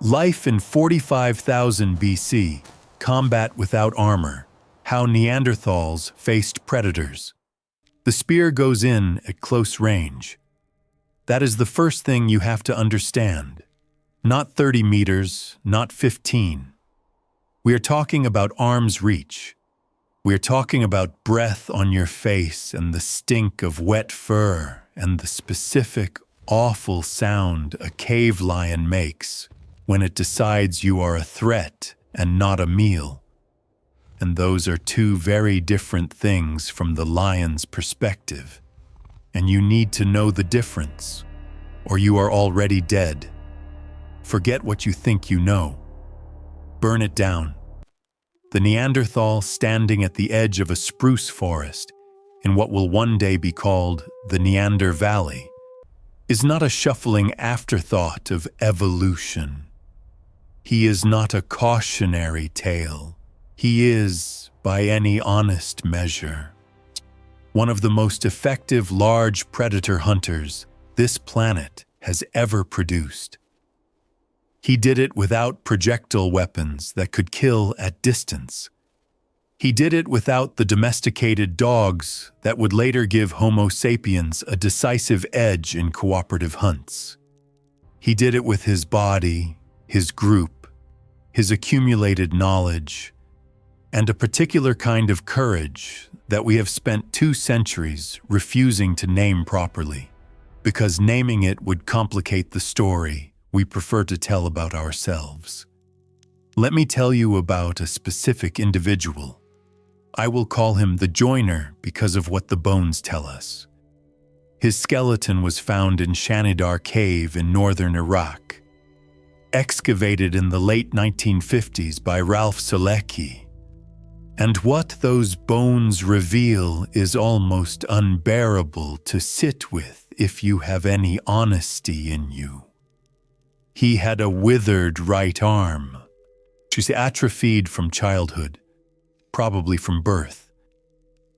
Life in 45,000 BC, combat without armor, how Neanderthals faced predators. The spear goes in at close range. That is the first thing you have to understand. Not 30 meters, not 15. We are talking about arm's reach. We are talking about breath on your face and the stink of wet fur and the specific, awful sound a cave lion makes when it decides you are a threat and not a meal. And those are two very different things from the lion's perspective. And you need to know the difference, or you are already dead. Forget what you think you know. Burn it down. The Neanderthal standing at the edge of a spruce forest in what will one day be called the Neander Valley is not a shuffling afterthought of evolution. He is not a cautionary tale. He is, by any honest measure, one of the most effective large predator hunters this planet has ever produced. He did it without projectile weapons that could kill at distance. He did it without the domesticated dogs that would later give Homo sapiens a decisive edge in cooperative hunts. He did it with his body, his group, his accumulated knowledge, and a particular kind of courage that we have spent 2 centuries refusing to name properly, because naming it would complicate the story we prefer to tell about ourselves. Let me tell you about a specific individual. I will call him the joiner because of what the bones tell us. His skeleton was found in Shanidar Cave in northern Iraq, excavated in the late 1950s by Ralph Selecki. And what those bones reveal is almost unbearable to sit with if you have any honesty in you. He had a withered right arm. She's atrophied from childhood, probably from birth.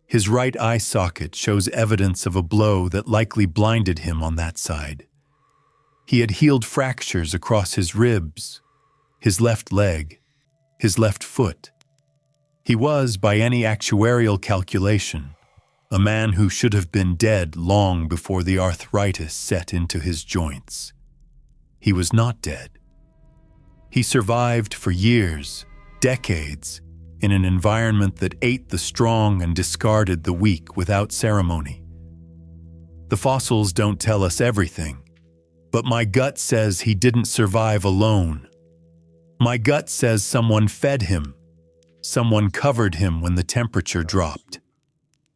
His right eye socket shows evidence of a blow that likely blinded him on that side. He had healed fractures across his ribs, his left leg, his left foot. He was, by any actuarial calculation, a man who should have been dead long before the arthritis set into his joints. He was not dead. He survived for years, decades, in an environment that ate the strong and discarded the weak without ceremony. The fossils don't tell us everything, but my gut says he didn't survive alone. My gut says someone fed him. Someone covered him when the temperature dropped.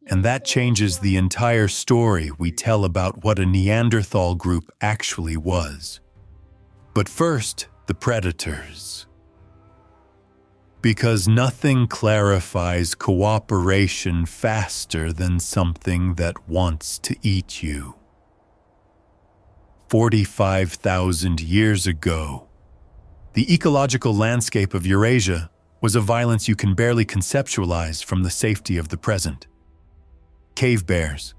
And that changes the entire story we tell about what a Neanderthal group actually was. But first, the predators. Because nothing clarifies cooperation faster than something that wants to eat you. 45,000 years ago, the ecological landscape of Eurasia was a violence you can barely conceptualize from the safety of the present. Cave bears.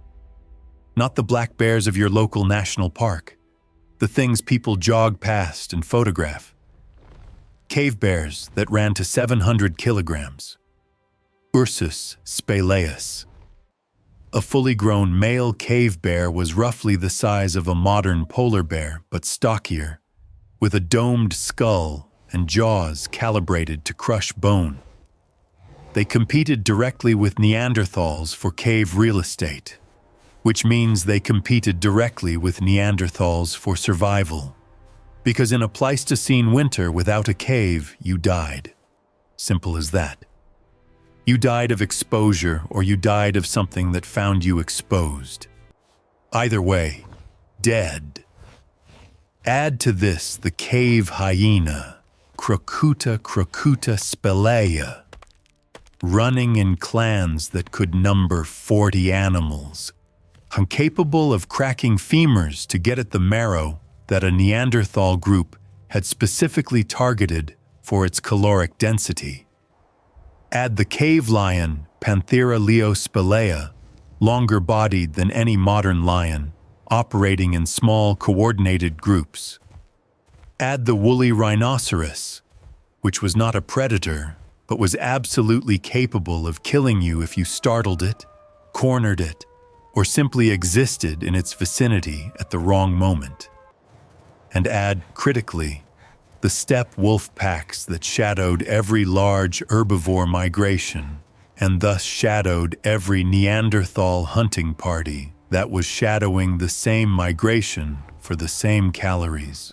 Not the black bears of your local national park. The things people jog past and photograph. Cave bears that ran to 700 kilograms. Ursus spelaeus. A fully grown male cave bear was roughly the size of a modern polar bear, but stockier, with a domed skull and jaws calibrated to crush bone. They competed directly with Neanderthals for cave real estate, which means they competed directly with Neanderthals for survival. Because in a Pleistocene winter without a cave, you died. Simple as that. You died of exposure, or you died of something that found you exposed. Either way, dead. Add to this the cave hyena, Crocuta spelaea, running in clans that could number 40 animals, incapable of cracking femurs to get at the marrow that a Neanderthal group had specifically targeted for its caloric density. Add the cave lion, Panthera leospelaea, longer-bodied than any modern lion, operating in small, coordinated groups. Add the woolly rhinoceros, which was not a predator, but was absolutely capable of killing you if you startled it, cornered it, or simply existed in its vicinity at the wrong moment. And add, critically, the steppe wolf packs that shadowed every large herbivore migration, and thus shadowed every Neanderthal hunting party that was shadowing the same migration for the same calories.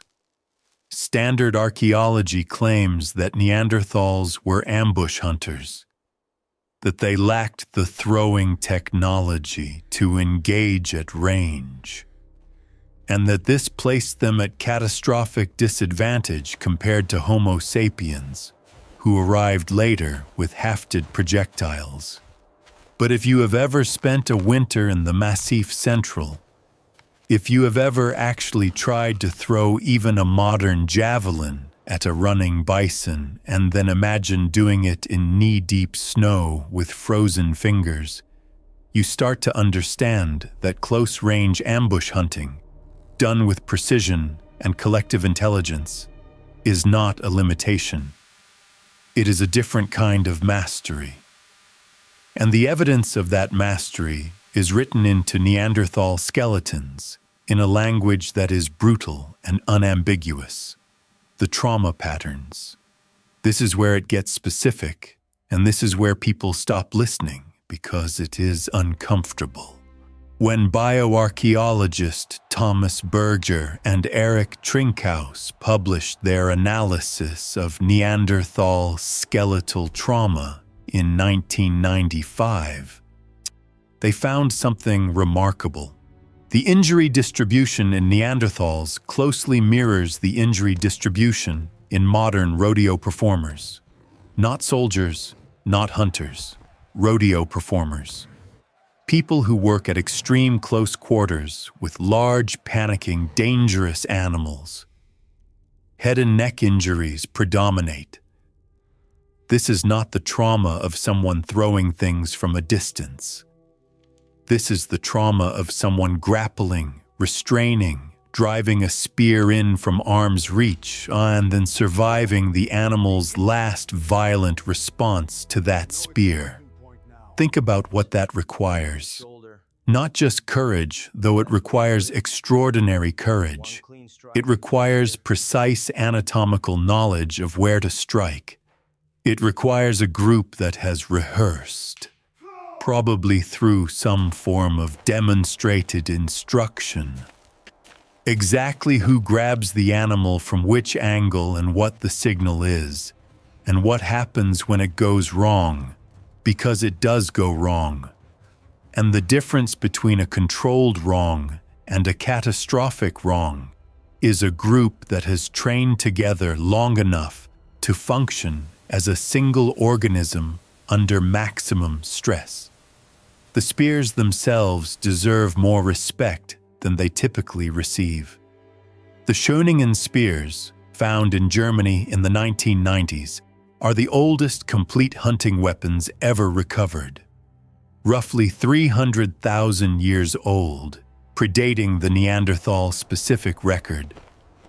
Standard archaeology claims that Neanderthals were ambush hunters, that they lacked the throwing technology to engage at range, and that this placed them at catastrophic disadvantage compared to Homo sapiens, who arrived later with hafted projectiles. But if you have ever spent a winter in the Massif Central, if you have ever actually tried to throw even a modern javelin at a running bison and then imagine doing it in knee-deep snow with frozen fingers, you start to understand that close-range ambush hunting, done with precision and collective intelligence, is not a limitation. It is a different kind of mastery. And the evidence of that mastery is written into Neanderthal skeletons in a language that is brutal and unambiguous. The trauma patterns. This is where it gets specific, and this is where people stop listening because it is uncomfortable. When bioarchaeologist Thomas Berger and Eric Trinkhaus published their analysis of Neanderthal skeletal trauma in 1995, they found something remarkable. The injury distribution in Neanderthals closely mirrors the injury distribution in modern rodeo performers. Not soldiers, not hunters, rodeo performers. People who work at extreme close quarters with large, panicking, dangerous animals. Head and neck injuries predominate. This is not the trauma of someone throwing things from a distance. This is the trauma of someone grappling, restraining, driving a spear in from arm's reach, and then surviving the animal's last violent response to that spear. Think about what that requires. Not just courage, though it requires extraordinary courage. It requires precise anatomical knowledge of where to strike. It requires a group that has rehearsed, probably through some form of demonstrated instruction. Exactly who grabs the animal from which angle and what the signal is, and what happens when it goes wrong, because it does go wrong. And the difference between a controlled wrong and a catastrophic wrong is a group that has trained together long enough to function as a single organism under maximum stress. The spears themselves deserve more respect than they typically receive. The Schöningen spears, found in Germany in the 1990s, are the oldest complete hunting weapons ever recovered. Roughly 300,000 years old, predating the Neanderthal-specific record,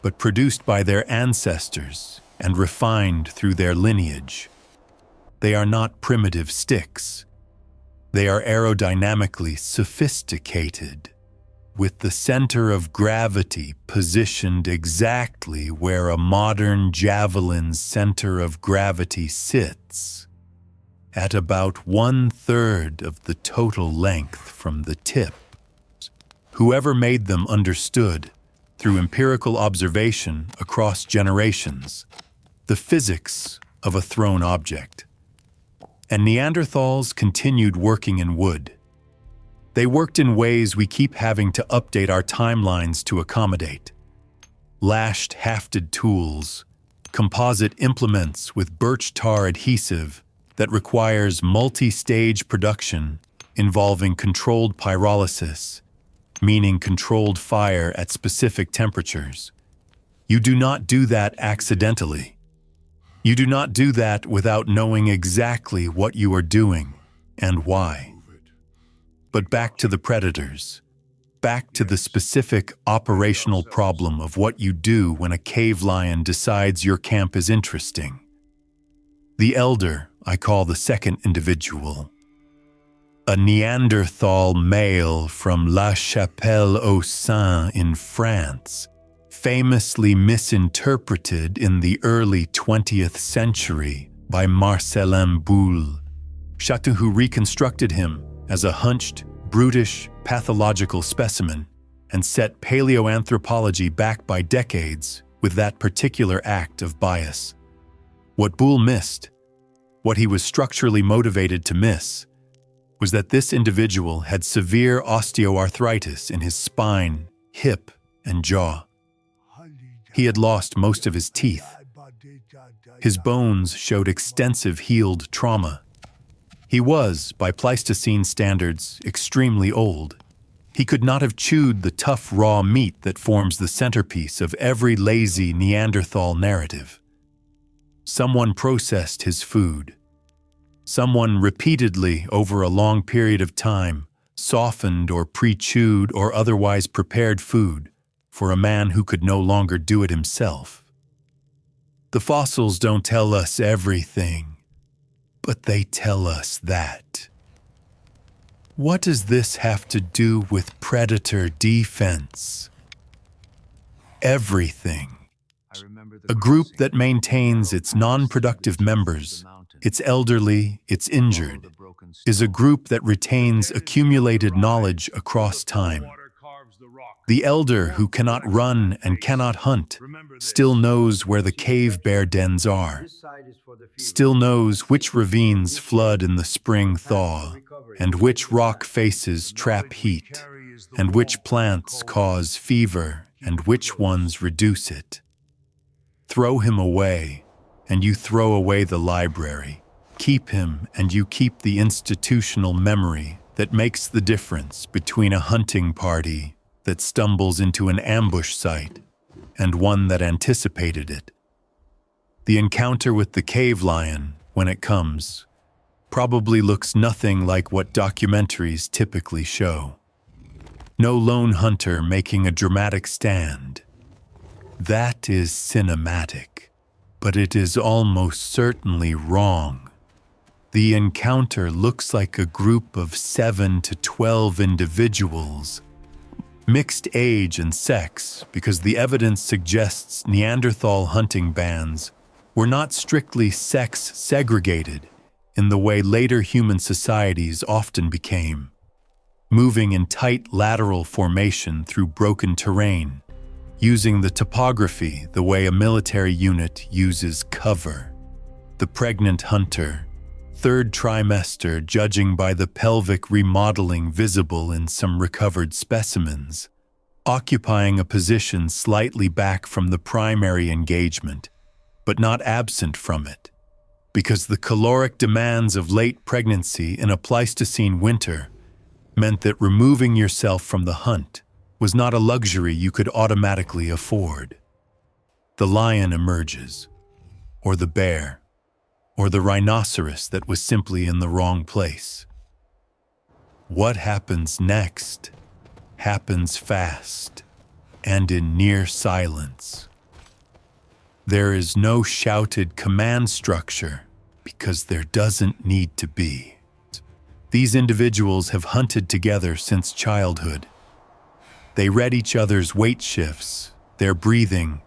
but produced by their ancestors and refined through their lineage. They are not primitive sticks. They are aerodynamically sophisticated, with the center of gravity positioned exactly where a modern javelin's center of gravity sits, at about 1/3 of the total length from the tip. Whoever made them understood, through empirical observation across generations, the physics of a thrown object. And Neanderthals continued working in wood. They worked in ways we keep having to update our timelines to accommodate. Lashed hafted tools, composite implements with birch tar adhesive that requires multi-stage production involving controlled pyrolysis, meaning controlled fire at specific temperatures. You do not do that accidentally. You do not do that without knowing exactly what you are doing and why. But back to the predators. back to the specific operational problem of what you do when a cave lion decides your camp is interesting. The elder I call the second individual. A Neanderthal male from La Chapelle-aux-Saints in France, famously misinterpreted in the early 20th century by Marcelin Boule, who reconstructed him as a hunched, brutish, pathological specimen and set paleoanthropology back by decades with that particular act of bias. What Boule missed, what he was structurally motivated to miss, was that this individual had severe osteoarthritis in his spine, hip, and jaw. He had lost most of his teeth. His bones showed extensive healed trauma. He was, by Pleistocene standards, extremely old. He could not have chewed the tough raw meat that forms the centerpiece of every lazy Neanderthal narrative. Someone processed his food. Someone repeatedly, over a long period of time, softened or pre-chewed or otherwise prepared food for a man who could no longer do it himself. The fossils don't tell us everything, but they tell us that. What does this have to do with predator defense? Everything. A group that maintains its non-productive members, its elderly, its injured, is a group that retains accumulated knowledge across time. The elder who cannot run and cannot hunt still knows where the cave bear dens are, still knows which ravines flood in the spring thaw, and which rock faces trap heat, and which plants cause fever, and which ones reduce it. Throw him away, and you throw away the library. Keep him, and you keep the institutional memory that makes the difference between a hunting party that stumbles into an ambush site and one that anticipated it. The encounter with the cave lion, when it comes, probably looks nothing like what documentaries typically show. No lone hunter making a dramatic stand. That is cinematic, but it is almost certainly wrong. The encounter looks like a group of 7 to 12 individuals, mixed age and sex, because the evidence suggests Neanderthal hunting bands were not strictly sex segregated in the way later human societies often became, moving in tight lateral formation through broken terrain, using the topography the way a military unit uses cover. The pregnant hunter, third trimester judging by the pelvic remodeling visible in some recovered specimens, occupying a position slightly back from the primary engagement, but not absent from it, because the caloric demands of late pregnancy in a Pleistocene winter meant that removing yourself from the hunt was not a luxury you could automatically afford. The lion emerges, or the bear, or the rhinoceros that was simply in the wrong place. What happens next happens fast and in near silence. There is no shouted command structure because there doesn't need to be. These individuals have hunted together since childhood. They read each other's weight shifts, their breathing,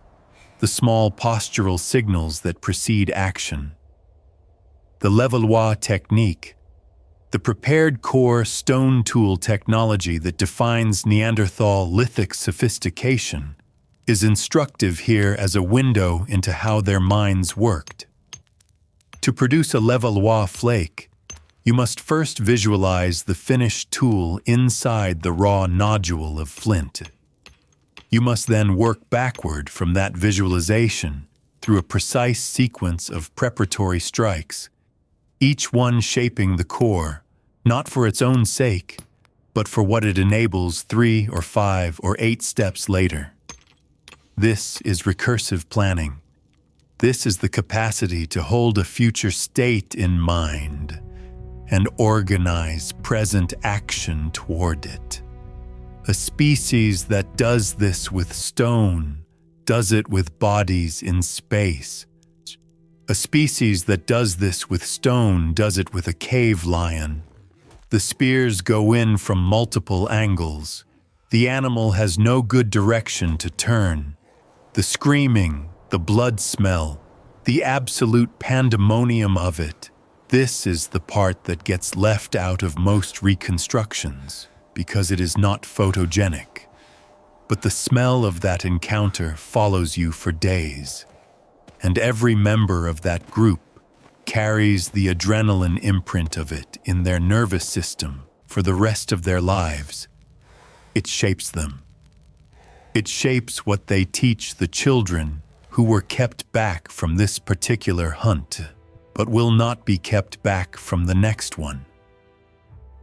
the small postural signals that precede action. The Levallois technique, the prepared core stone tool technology that defines Neanderthal lithic sophistication, is instructive here as a window into how their minds worked. To produce a Levallois flake, you must first visualize the finished tool inside the raw nodule of flint. You must then work backward from that visualization through a precise sequence of preparatory strikes, each one shaping the core, not for its own sake, but for what it enables 3 or 5 or 8 steps later. This is recursive planning. This is the capacity to hold a future state in mind and organize present action toward it. A species that does this with stone does it with bodies in space. A species that does this with stone does it with a cave lion. The spears go in from multiple angles. The animal has no good direction to turn. The screaming, the blood smell, the absolute pandemonium of it. This is the part that gets left out of most reconstructions because it is not photogenic. But the smell of that encounter follows you for days, and every member of that group carries the adrenaline imprint of it in their nervous system for the rest of their lives. It shapes them. It shapes what they teach the children who were kept back from this particular hunt, but will not be kept back from the next one.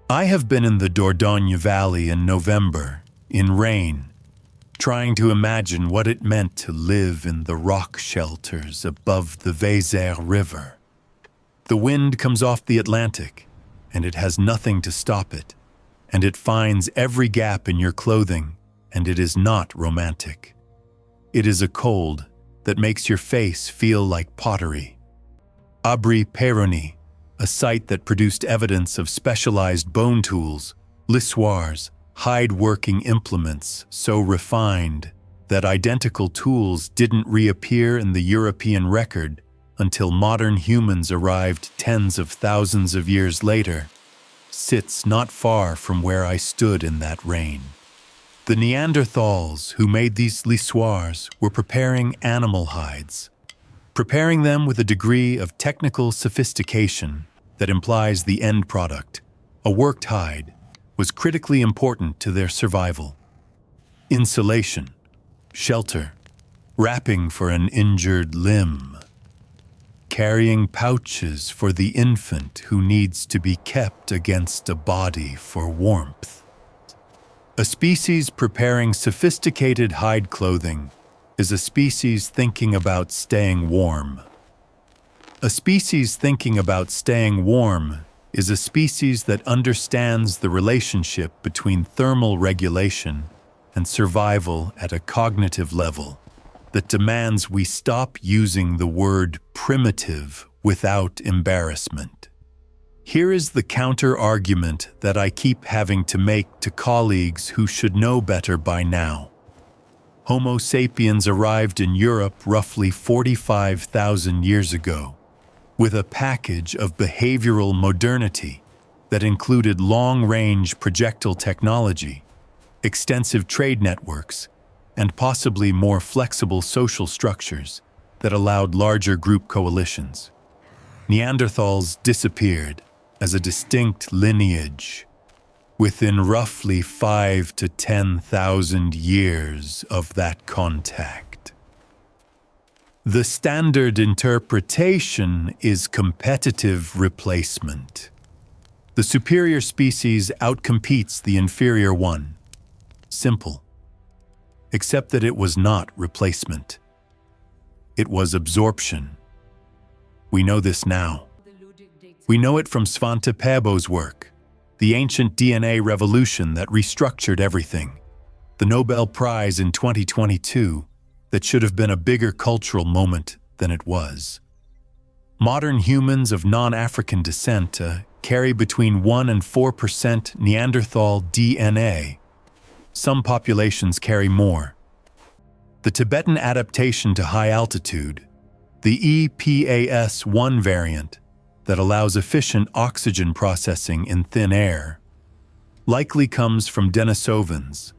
I have been in the Dordogne Valley in November, in rain, trying to imagine what it meant to live in the rock shelters above the Vézère River. The wind comes off the Atlantic, and it has nothing to stop it, and it finds every gap in your clothing, and it is not romantic. It is a cold that makes your face feel like pottery. Abri-Péronne, a site that produced evidence of specialized bone tools, lissoirs, hide-working implements so refined that identical tools didn't reappear in the European record until modern humans arrived tens of thousands of years later, sits not far from where I stood in that rain. The Neanderthals who made these lissoirs were preparing animal hides, preparing them with a degree of technical sophistication that implies the end product, a worked hide, was critically important to their survival. Insulation, shelter, wrapping for an injured limb, carrying pouches for the infant who needs to be kept against a body for warmth. A species preparing sophisticated hide clothing is a species thinking about staying warm. A species thinking about staying warm is a species that understands the relationship between thermal regulation and survival at a cognitive level that demands we stop using the word primitive without embarrassment. Here is the counter-argument that I keep having to make to colleagues who should know better by now. Homo sapiens arrived in Europe roughly 45,000 years ago, with a package of behavioral modernity that included long-range projectile technology, extensive trade networks, and possibly more flexible social structures that allowed larger group coalitions. Neanderthals disappeared as a distinct lineage within roughly 5,000 to 10,000 years of that contact. The standard interpretation is competitive replacement. The superior species outcompetes the inferior one. Simple. Except that it was not replacement. It was absorption. We know this now. We know it from Svante Pääbo's work, the ancient DNA revolution that restructured everything, the Nobel Prize in 2022 that should have been a bigger cultural moment than it was. Modern humans of non-African descent carry between 1% and 4% Neanderthal DNA. Some populations carry more. The Tibetan adaptation to high altitude, the EPAS1 variant that allows efficient oxygen processing in thin air, likely comes from Denisovans,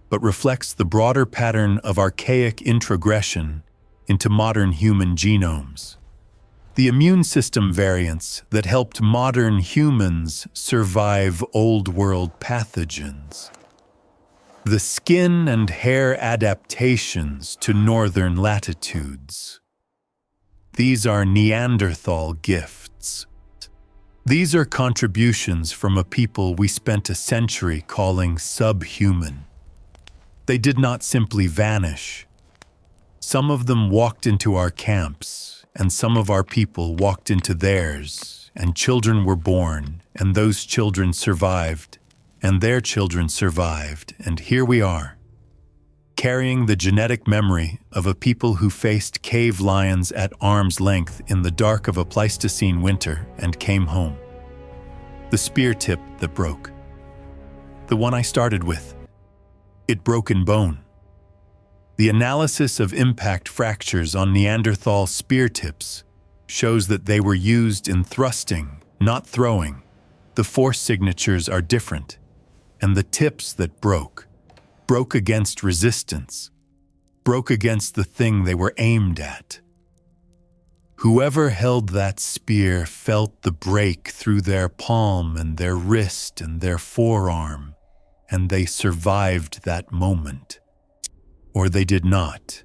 but reflects the broader pattern of archaic introgression into modern human genomes. The immune system variants that helped modern humans survive old-world pathogens. The skin and hair adaptations to northern latitudes. These are Neanderthal gifts. These are contributions from a people we spent a century calling subhuman. They did not simply vanish. Some of them walked into our camps, and some of our people walked into theirs, and children were born, and those children survived, And their children survived, and here we are, carrying the genetic memory of a people who faced cave lions at arm's length in the dark of a Pleistocene winter and came home. The spear tip that broke. The one I started with. It broke in bone. The analysis of impact fractures on Neanderthal spear tips shows that they were used in thrusting, not throwing. The force signatures are different, and the tips that broke against resistance, broke against the thing they were aimed at. Whoever held that spear felt the break through their palm and their wrist and their forearm, and they survived that moment. Or they did not.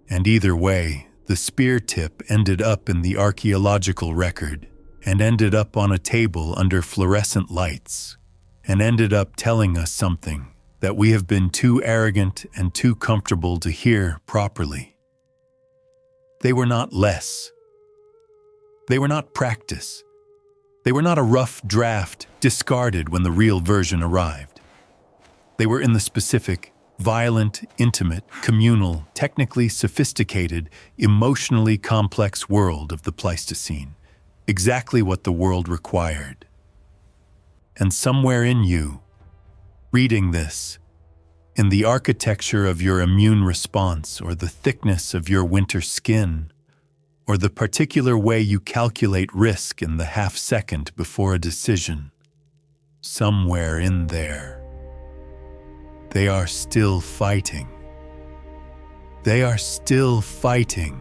And either way, the spear tip ended up in the archaeological record and ended up on a table under fluorescent lights and ended up telling us something that we have been too arrogant and too comfortable to hear properly. They were not less. They were not practice. They were not a rough draft discarded when the real version arrived. They were in the specific, violent, intimate, communal, technically sophisticated, emotionally complex world of the Pleistocene, exactly what the world required. And somewhere in you, reading this, in the architecture of your immune response or the thickness of your winter skin, or the particular way you calculate risk in the half-second before a decision, somewhere in there, they are still fighting. They are still fighting